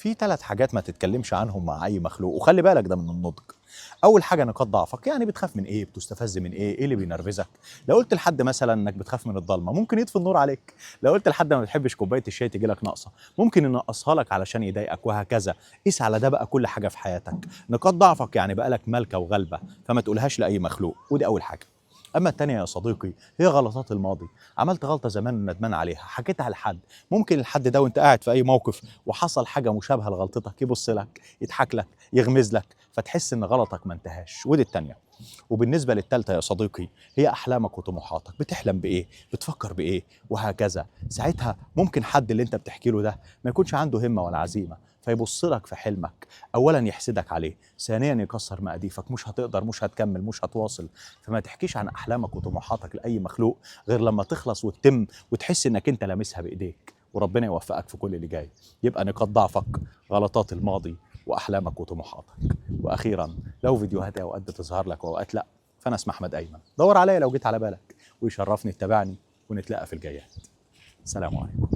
في 3 حاجات ما تتكلمش عنهم مع اي مخلوق، وخلي بالك ده من النضج. اول حاجه نقاط ضعفك، يعني بتخاف من ايه، بتستفز من ايه، ايه اللي بينرفزك. لو قلت لحد مثلا انك بتخاف من الضلمه ممكن يطفي النور عليك. لو قلت لحد ما بتحبش كوبايه الشاي تجي لك ناقصه ممكن ينقصها لك علشان يضايقك، وهكذا. قيس على ده بقى كل حاجه في حياتك. نقاط ضعفك يعني بقى لك ملكه وغلبه، فما تقولهاش لاي مخلوق، ودي اول حاجه. اما التانية يا صديقي هي غلطات الماضي. عملت غلطه زمان وندمان عليها، حكيتها لحد، ممكن الحد ده وانت قاعد في اي موقف وحصل حاجه مشابهه لغلطتك يبص لك، يضحك لك، يغمز لك، فتحس ان غلطك ما انتهاش. ودي التانية. وبالنسبه للتالتة يا صديقي هي احلامك وطموحاتك، بتحلم بايه، بتفكر بايه، وهكذا. ساعتها ممكن حد اللي انت بتحكي له ده ما يكونش عنده همه ولا عزيمه، فيبص لك في حلمك، اولا يحسدك عليه، ثانيا يكسر مقاديفك، مش هتقدر، مش هتكمل، مش هتواصل. فما تحكيش عن احلامك وطموحاتك لاي مخلوق غير لما تخلص وتتم وتحس انك انت لامسها بايديك، وربنا يوفقك في كل اللي جاي. يبقى نقاط ضعفك، غلطات الماضي، واحلامك وطموحاتك. واخيرا، لو فيديوهاتي اوقات بتظهر لك واوقات لا، فانا اسمي احمد ايمن، دور عليا لو جيت على بالك، ويشرفني تتابعني ونتلاقى في الجايات. سلام عليكم.